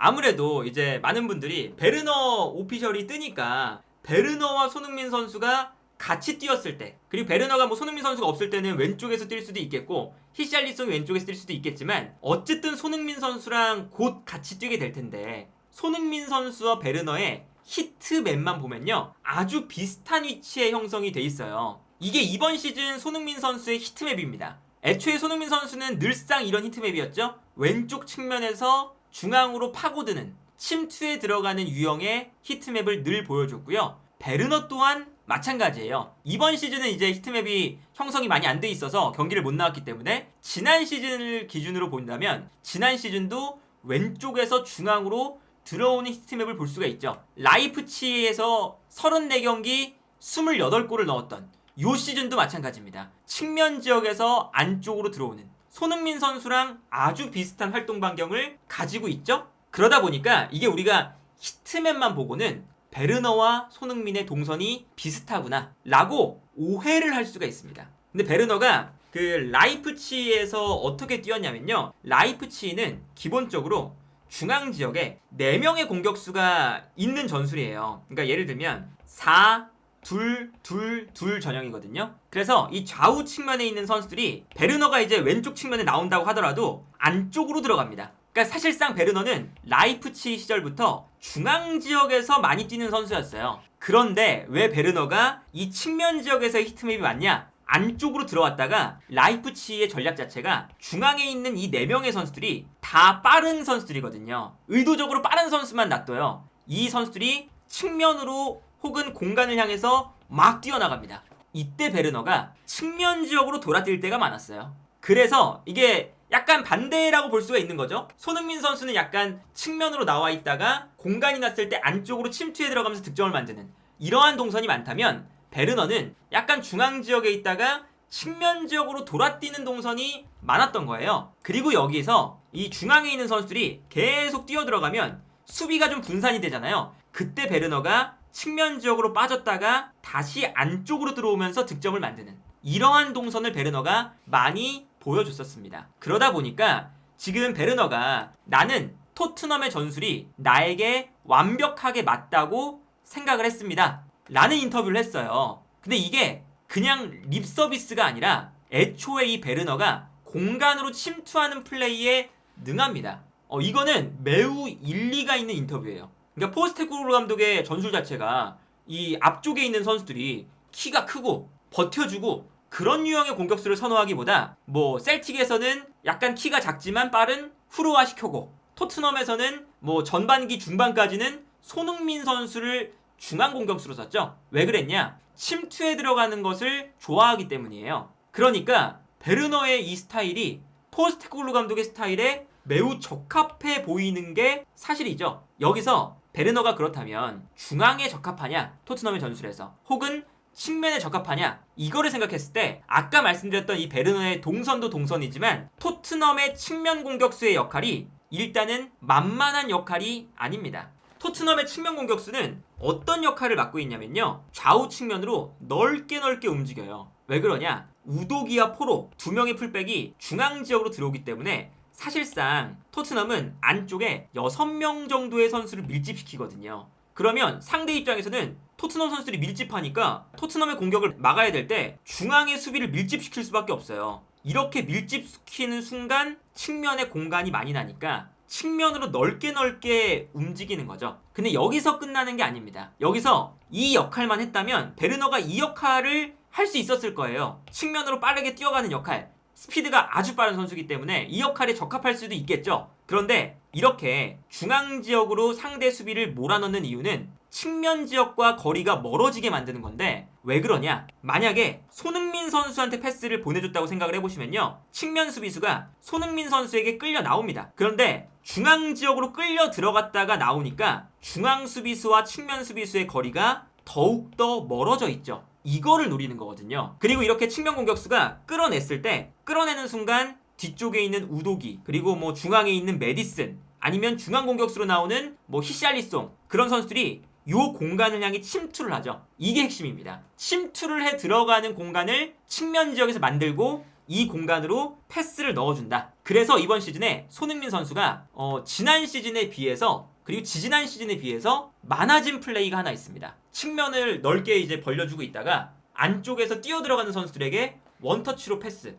아무래도 이제 많은 분들이 베르너 오피셜이 뜨니까 베르너와 손흥민 선수가 같이 뛰었을 때, 그리고 베르너가 뭐 손흥민 선수가 없을 때는 왼쪽에서 뛸 수도 있겠고 히샬리송이 왼쪽에서 뛸 수도 있겠지만 어쨌든 손흥민 선수랑 곧 같이 뛰게 될 텐데, 손흥민 선수와 베르너의 히트맵만 보면요 아주 비슷한 위치에 형성이 돼 있어요. 이게 이번 시즌 손흥민 선수의 히트맵입니다. 애초에 손흥민 선수는 늘상 이런 히트맵이었죠. 왼쪽 측면에서 중앙으로 파고드는 침투에 들어가는 유형의 히트맵을 늘 보여줬고요. 베르너 또한 마찬가지예요. 이번 시즌은 이제 히트맵이 형성이 많이 안 돼 있어서 경기를 못 나왔기 때문에 지난 시즌을 기준으로 본다면 지난 시즌도 왼쪽에서 중앙으로 들어오는 히트맵을 볼 수가 있죠. 라이프치히에서 34경기 28골을 넣었던 요 시즌도 마찬가지입니다. 측면 지역에서 안쪽으로 들어오는 손흥민 선수랑 아주 비슷한 활동 반경을 가지고 있죠. 그러다 보니까 이게 우리가 히트맵만 보고는 베르너와 손흥민의 동선이 비슷하구나 라고 오해를 할 수가 있습니다. 근데 베르너가 그 라이프치히에서 어떻게 뛰었냐면요, 라이프치히는 기본적으로 중앙 지역에 4명의 공격수가 있는 전술이에요. 그러니까 예를 들면 4, 2, 2, 2 전형이거든요. 그래서 이 좌우 측면에 있는 선수들이 베르너가 이제 왼쪽 측면에 나온다고 하더라도 안쪽으로 들어갑니다. 그러니까 사실상 베르너는 라이프치히 시절부터 중앙 지역에서 많이 뛰는 선수였어요. 그런데 왜 베르너가 이 측면 지역에서 히트맵이 왔냐? 안쪽으로 들어왔다가 라이프치히의 전략 자체가 중앙에 있는 이 4명의 선수들이 다 빠른 선수들이거든요. 의도적으로 빠른 선수만 놔둬요. 이 선수들이 측면으로 혹은 공간을 향해서 막 뛰어나갑니다. 이때 베르너가 측면 지역으로 돌아뛸 때가 많았어요. 그래서 이게 약간 반대라고 볼 수가 있는 거죠. 손흥민 선수는 약간 측면으로 나와 있다가 공간이 났을 때 안쪽으로 침투해 들어가면서 득점을 만드는 이러한 동선이 많다면, 베르너는 약간 중앙 지역에 있다가 측면 지역으로 돌아뛰는 동선이 많았던 거예요. 그리고 여기서 이 중앙에 있는 선수들이 계속 뛰어 들어가면 수비가 좀 분산이 되잖아요. 그때 베르너가 측면 지역으로 빠졌다가 다시 안쪽으로 들어오면서 득점을 만드는 이러한 동선을 베르너가 많이 보여줬었습니다. 그러다 보니까 지금 베르너가 나는 토트넘의 전술이 나에게 완벽하게 맞다고 생각을 했습니다 라는 인터뷰를 했어요. 근데 이게 그냥 립 서비스가 아니라 애초에 이 베르너가 공간으로 침투하는 플레이에 능합니다. 이거는 매우 일리가 있는 인터뷰예요. 그러니까 포스테코글루 감독의 전술 자체가 이 앞쪽에 있는 선수들이 키가 크고 버텨주고 그런 유형의 공격수를 선호하기보다, 뭐 셀틱에서는 약간 키가 작지만 빠른 후르와 시켜고, 토트넘에서는 뭐 전반기 중반까지는 손흥민 선수를 중앙 공격수로 썼죠. 왜 그랬냐? 침투에 들어가는 것을 좋아하기 때문이에요. 그러니까 베르너의 이 스타일이 포스테코글루 감독의 스타일에 매우 적합해 보이는 게 사실이죠. 여기서 베르너가 그렇다면 중앙에 적합하냐, 토트넘의 전술에서, 혹은 측면에 적합하냐, 이거를 생각했을 때 아까 말씀드렸던 이 베르너의 동선도 동선이지만 토트넘의 측면 공격수의 역할이 일단은 만만한 역할이 아닙니다. 토트넘의 측면 공격수는 어떤 역할을 맡고 있냐면요, 좌우 측면으로 넓게 움직여요. 왜 그러냐? 우도기와 포로 2명의 풀백이 중앙 지역으로 들어오기 때문에 사실상 토트넘은 안쪽에 6명 정도의 선수를 밀집시키거든요. 그러면 상대 입장에서는 토트넘 선수들이 밀집하니까 토트넘의 공격을 막아야 될 때 중앙의 수비를 밀집시킬 수밖에 없어요. 이렇게 밀집시키는 순간 측면에 공간이 많이 나니까 측면으로 넓게 움직이는 거죠. 근데 여기서 끝나는 게 아닙니다. 여기서 이 역할만 했다면 베르너가 이 역할을 할 수 있었을 거예요. 측면으로 빠르게 뛰어가는 역할, 스피드가 아주 빠른 선수이기 때문에 이 역할에 적합할 수도 있겠죠. 그런데 이렇게 중앙 지역으로 상대 수비를 몰아넣는 이유는 측면 지역과 거리가 멀어지게 만드는 건데, 왜 그러냐? 만약에 손흥민 선수한테 패스를 보내줬다고 생각을 해보시면요, 측면 수비수가 손흥민 선수에게 끌려 나옵니다. 그런데 중앙 지역으로 끌려 들어갔다가 나오니까 중앙 수비수와 측면 수비수의 거리가 더욱더 멀어져 있죠. 이거를 노리는 거거든요. 그리고 이렇게 측면 공격수가 끌어냈을 때, 끌어내는 순간 뒤쪽에 있는 우도기, 그리고 뭐 중앙에 있는 메디슨, 아니면 중앙 공격수로 나오는 뭐 히샬리송, 그런 선수들이 요 공간을 향해 침투를 하죠. 이게 핵심입니다. 침투를 해 들어가는 공간을 측면 지역에서 만들고 이 공간으로 패스를 넣어준다. 그래서 이번 시즌에 손흥민 선수가 지난 시즌에 비해서 그리고 지지난 시즌에 비해서 많아진 플레이가 하나 있습니다. 측면을 넓게 이제 벌려주고 있다가 안쪽에서 뛰어 들어가는 선수들에게 원터치로 패스.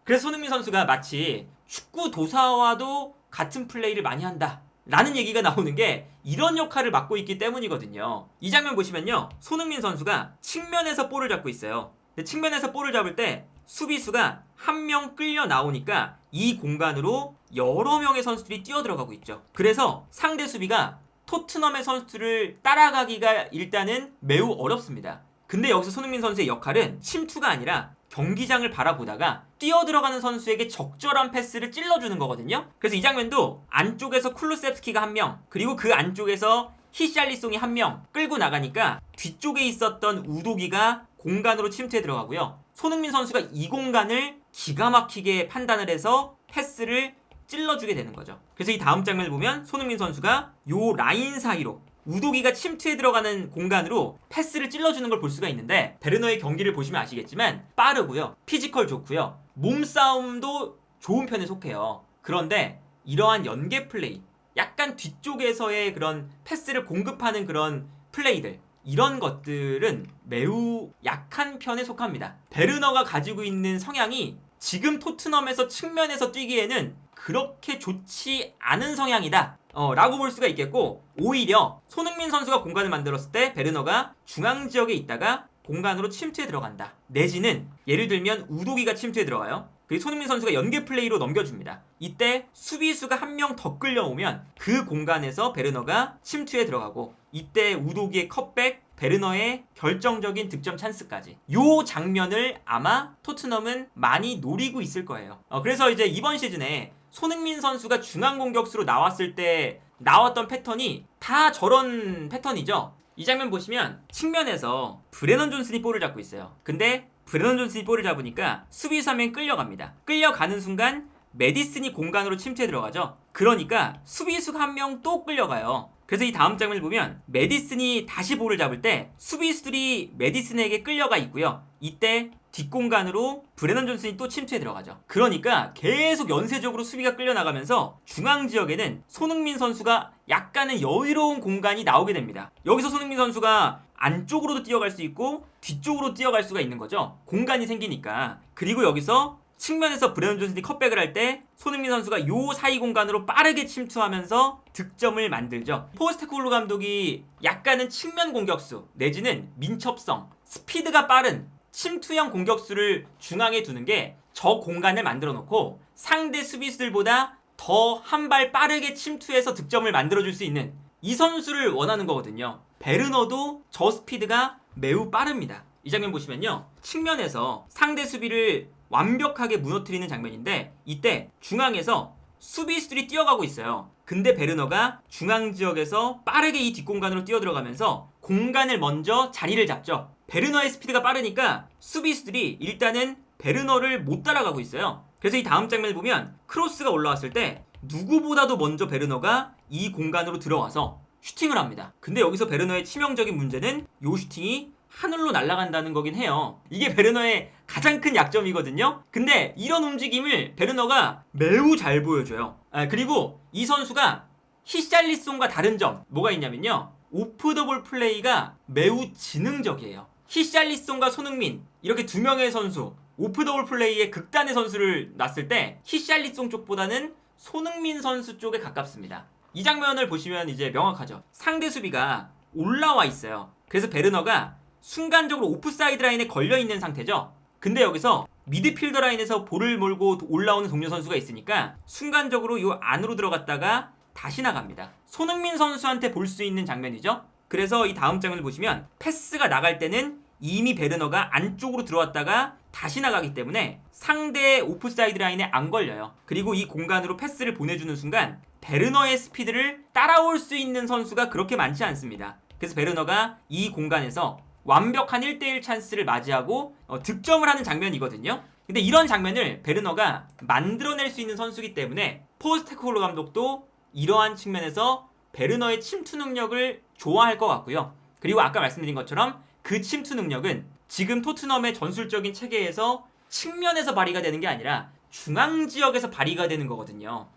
그래서 손흥민 선수가 마치 축구 도사와도 같은 플레이를 많이 한다 라는 얘기가 나오는 게 이런 역할을 맡고 있기 때문이거든요. 이 장면 보시면요, 손흥민 선수가 측면에서 볼을 잡고 있어요. 근데 측면에서 볼을 잡을 때 수비수가 한 명 끌려 나오니까 이 공간으로 여러 명의 선수들이 뛰어 들어가고 있죠. 그래서 상대 수비가 토트넘의 선수들을 따라가기가 일단은 매우 어렵습니다. 근데 여기서 손흥민 선수의 역할은 침투가 아니라 경기장을 바라보다가 뛰어 들어가는 선수에게 적절한 패스를 찔러주는 거거든요. 그래서 이 장면도 안쪽에서 쿨루셉스키가 한 명, 그리고 그 안쪽에서 히샬리송이 한 명 끌고 나가니까 뒤쪽에 있었던 우도기가 공간으로 침투해 들어가고요. 손흥민 선수가 이 공간을 기가 막히게 판단을 해서 패스를 찔러주게 되는 거죠. 그래서 이 다음 장면을 보면 손흥민 선수가 요 라인 사이로 우도기가 침투해 들어가는 공간으로 패스를 찔러주는 걸 볼 수가 있는데, 베르너의 경기를 보시면 아시겠지만 빠르고요, 피지컬 좋고요, 몸싸움도 좋은 편에 속해요. 그런데 이러한 연계 플레이, 약간 뒤쪽에서의 그런 패스를 공급하는 그런 플레이들, 이런 것들은 매우 약한 편에 속합니다. 베르너가 가지고 있는 성향이 지금 토트넘에서 측면에서 뛰기에는 그렇게 좋지 않은 성향이다 라고 볼 수가 있겠고, 오히려 손흥민 선수가 공간을 만들었을 때 베르너가 중앙 지역에 있다가 공간으로 침투해 들어간다, 내지는 예를 들면 우도기가 침투해 들어가요. 그리고 손흥민 선수가 연계 플레이로 넘겨줍니다. 이때 수비수가 한 명 더 끌려오면 그 공간에서 베르너가 침투해 들어가고, 이때 우도기의 컷백, 베르너의 결정적인 득점 찬스까지, 요 장면을 아마 토트넘은 많이 노리고 있을 거예요. 그래서 이제 이번 시즌에 손흥민 선수가 중앙 공격수로 나왔을 때 나왔던 패턴이 다 저런 패턴이죠. 이 장면 보시면 측면에서 브레넌 존슨이 볼을 잡고 있어요. 근데 브레넌 존슨이 볼을 잡으니까 수비수 한 명 끌려갑니다. 끌려가는 순간 메디슨이 공간으로 침투해 들어가죠. 그러니까 수비수가 한 명 또 끌려가요. 그래서 이 다음 장면을 보면 메디슨이 다시 볼을 잡을 때 수비수들이 메디슨에게 끌려가 있고요. 이때 뒷공간으로 브레넌 존슨이 또 침투해 들어가죠. 그러니까 계속 연쇄적으로 수비가 끌려나가면서 중앙 지역에는 손흥민 선수가 약간의 여유로운 공간이 나오게 됩니다. 여기서 손흥민 선수가 안쪽으로도 뛰어갈 수 있고 뒤쪽으로 뛰어갈 수가 있는 거죠. 공간이 생기니까. 그리고 여기서 측면에서 브레넌 존슨이 컷백을 할 때 손흥민 선수가 요 사이 공간으로 빠르게 침투하면서 득점을 만들죠. 포스테코글루 감독이 약간은 측면 공격수 내지는 민첩성, 스피드가 빠른 침투형 공격수를 중앙에 두는 게 저 공간을 만들어 놓고 상대 수비수들보다 더 한 발 빠르게 침투해서 득점을 만들어줄 수 있는 이 선수를 원하는 거거든요. 베르너도 저 스피드가 매우 빠릅니다. 이 장면 보시면요, 측면에서 상대 수비를 완벽하게 무너뜨리는 장면인데, 이때 중앙에서 수비수들이 뛰어가고 있어요. 근데 베르너가 중앙 지역에서 빠르게 이 뒷공간으로 뛰어들어가면서 공간을 먼저 자리를 잡죠. 베르너의 스피드가 빠르니까 수비수들이 일단은 베르너를 못 따라가고 있어요. 그래서 이 다음 장면을 보면 크로스가 올라왔을 때 누구보다도 먼저 베르너가 이 공간으로 들어와서 슈팅을 합니다. 근데 여기서 베르너의 치명적인 문제는 요 슈팅이 하늘로 날아간다는 거긴 해요. 이게 베르너의 가장 큰 약점이거든요. 근데 이런 움직임을 베르너가 매우 잘 보여줘요. 그리고 이 선수가 히샬리송과 다른 점 뭐가 있냐면요, 오프 더 볼 플레이가 매우 지능적이에요. 히샬리송과 손흥민 이렇게 두 명의 선수, 오프 더 볼 플레이의 극단의 선수를 놨을 때 히샬리송 쪽보다는 손흥민 선수 쪽에 가깝습니다. 이 장면을 보시면 이제 명확하죠. 상대 수비가 올라와 있어요. 그래서 베르너가 순간적으로 오프사이드 라인에 걸려있는 상태죠. 근데 여기서 미드필더 라인에서 볼을 몰고 올라오는 동료 선수가 있으니까 순간적으로 이 안으로 들어갔다가 다시 나갑니다. 손흥민 선수한테 볼 수 있는 장면이죠. 그래서 이 다음 장면을 보시면 패스가 나갈 때는 이미 베르너가 안쪽으로 들어왔다가 다시 나가기 때문에 상대의 오프사이드 라인에 안 걸려요. 그리고 이 공간으로 패스를 보내주는 순간 베르너의 스피드를 따라올 수 있는 선수가 그렇게 많지 않습니다. 그래서 베르너가 이 공간에서 완벽한 1대1 찬스를 맞이하고 득점을 하는 장면이거든요. 근데 이런 장면을 베르너가 만들어낼 수 있는 선수이기 때문에 포스테코글루 감독도 이러한 측면에서 베르너의 침투 능력을 좋아할 것 같고요. 그리고 아까 말씀드린 것처럼 그 침투 능력은 지금 토트넘의 전술적인 체계에서 측면에서 발휘가 되는 게 아니라 중앙 지역에서 발휘가 되는 거거든요.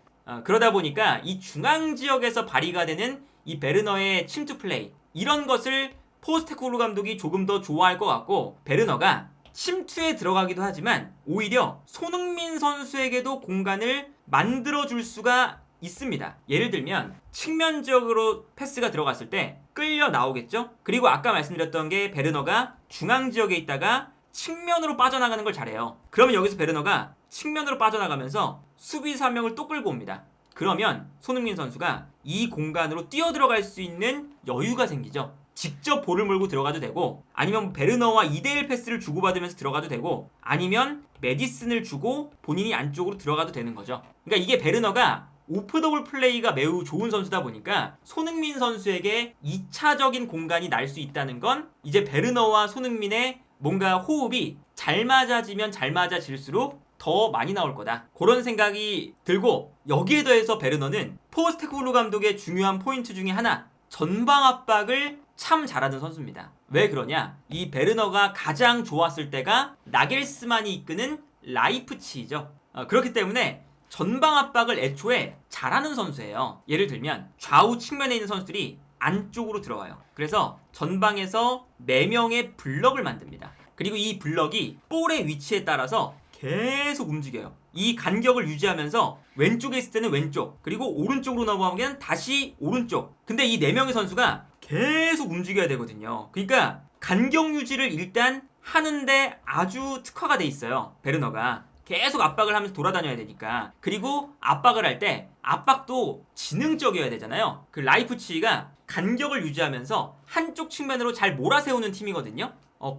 그러다 보니까 이 중앙 지역에서 발휘가 되는 이 베르너의 침투 플레이, 이런 것을 포스테코글루 감독이 조금 더 좋아할 것 같고, 베르너가 침투에 들어가기도 하지만 오히려 손흥민 선수에게도 공간을 만들어줄 수가 있습니다. 예를 들면 측면 지역으로 패스가 들어갔을 때 끌려 나오겠죠? 그리고 아까 말씀드렸던 게 베르너가 중앙 지역에 있다가 측면으로 빠져나가는 걸 잘해요. 그러면 여기서 베르너가 측면으로 빠져나가면서 수비수 한 명을 또 끌고 옵니다. 그러면 손흥민 선수가 이 공간으로 뛰어들어갈 수 있는 여유가 생기죠. 직접 볼을 몰고 들어가도 되고, 아니면 베르너와 2대1 패스를 주고받으면서 들어가도 되고, 아니면 메디슨을 주고 본인이 안쪽으로 들어가도 되는 거죠. 그러니까 이게 베르너가 오프더볼 플레이가 매우 좋은 선수다 보니까 손흥민 선수에게 2차적인 공간이 날 수 있다는 건 이제 베르너와 손흥민의 뭔가 호흡이 잘 맞아지면 잘 맞아질수록 더 많이 나올 거다, 그런 생각이 들고, 여기에 더해서 베르너는 포스테코글루 감독의 중요한 포인트 중에 하나, 전방 압박을 참 잘하는 선수입니다. 왜 그러냐? 이 베르너가 가장 좋았을 때가 나겔스만이 이끄는 라이프치히죠. 그렇기 때문에 전방 압박을 애초에 잘하는 선수예요. 예를 들면 좌우 측면에 있는 선수들이 안쪽으로 들어와요. 그래서 전방에서 4명의 블럭을 만듭니다. 그리고 이 블럭이 볼의 위치에 따라서 계속 움직여요. 이 간격을 유지하면서 왼쪽에 있을 때는 왼쪽, 그리고 오른쪽으로 넘어가면 다시 오른쪽. 근데 이 4명의 선수가 계속 움직여야 되거든요. 그러니까 간격 유지를 일단 하는데 아주 특화가 돼 있어요. 베르너가 계속 압박을 하면서 돌아다녀야 되니까. 그리고 압박을 할 때 압박도 지능적이어야 되잖아요. 그 라이프치히가 간격을 유지하면서 한쪽 측면으로 잘 몰아세우는 팀이거든요.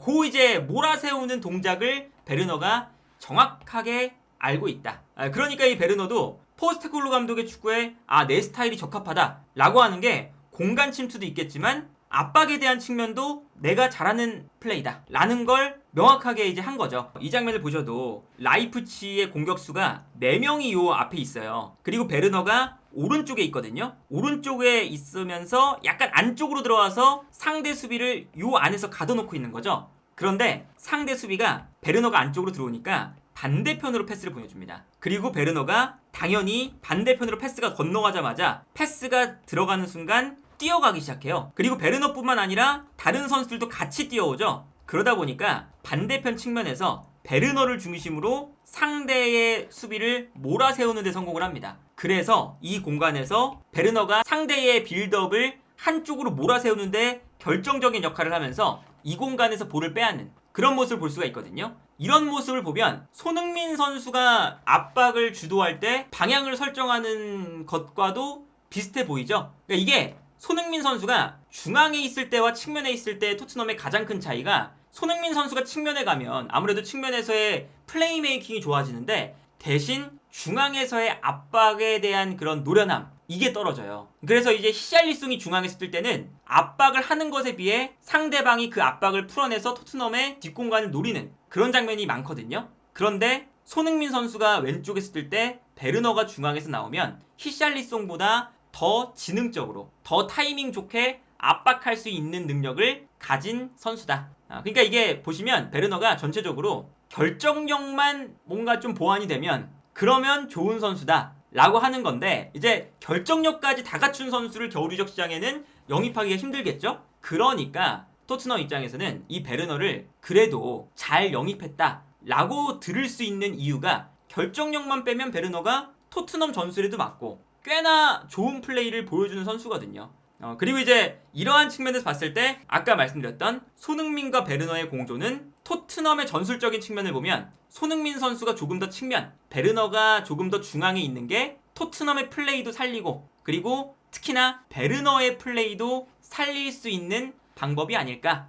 그 이제 몰아세우는 동작을 베르너가 정확하게 알고 있다. 그러니까 이 베르너도 포스테코글루 감독의 축구에 내 스타일이 적합하다 라고 하는 게, 공간 침투도 있겠지만 압박에 대한 측면도 내가 잘하는 플레이다 라는 걸 명확하게 이제 한 거죠. 이 장면을 보셔도 라이프치히의 공격수가 4명이 요 앞에 있어요. 그리고 베르너가 오른쪽에 있거든요. 오른쪽에 있으면서 약간 안쪽으로 들어와서 상대 수비를 요 안에서 가둬놓고 있는 거죠. 그런데 상대 수비가 베르너가 안쪽으로 들어오니까 반대편으로 패스를 보내줍니다. 그리고 베르너가 당연히 반대편으로 패스가 건너가자마자 패스가 들어가는 순간 뛰어가기 시작해요. 그리고 베르너뿐만 아니라 다른 선수들도 같이 뛰어오죠. 그러다 보니까 반대편 측면에서 베르너를 중심으로 상대의 수비를 몰아세우는 데 성공을 합니다. 그래서 이 공간에서 베르너가 상대의 빌드업을 한쪽으로 몰아세우는데 결정적인 역할을 하면서 이 공간에서 볼을 빼앗는 그런 모습을 볼 수가 있거든요. 이런 모습을 보면 손흥민 선수가 압박을 주도할 때 방향을 설정하는 것과도 비슷해 보이죠. 그러니까 이게 손흥민 선수가 중앙에 있을 때와 측면에 있을 때 토트넘의 가장 큰 차이가, 손흥민 선수가 측면에 가면 아무래도 측면에서의 플레이메이킹이 좋아지는데 대신 중앙에서의 압박에 대한 그런 노련함, 이게 떨어져요. 그래서 이제 히샬리송이 중앙에 있을 때는 압박을 하는 것에 비해 상대방이 그 압박을 풀어내서 토트넘의 뒷공간을 노리는 그런 장면이 많거든요. 그런데 손흥민 선수가 왼쪽에 있을 때 베르너가 중앙에서 나오면 히샬리송보다 더 지능적으로, 더 타이밍 좋게 압박할 수 있는 능력을 가진 선수다. 그러니까 이게 보시면 베르너가 전체적으로 결정력만 뭔가 좀 보완이 되면 그러면 좋은 선수다 라고 하는 건데, 이제 결정력까지 다 갖춘 선수를 겨울 이적 시장에는 영입하기가 힘들겠죠? 그러니까 토트넘 입장에서는 이 베르너를 그래도 잘 영입했다 라고 들을 수 있는 이유가, 결정력만 빼면 베르너가 토트넘 전술에도 맞고 꽤나 좋은 플레이를 보여주는 선수거든요. 그리고 이제 이러한 측면에서 봤을 때 아까 말씀드렸던 손흥민과 베르너의 공조는, 토트넘의 전술적인 측면을 보면 손흥민 선수가 조금 더 측면, 베르너가 조금 더 중앙에 있는 게 토트넘의 플레이도 살리고, 그리고 특히나 베르너의 플레이도 살릴 수 있는 방법이 아닐까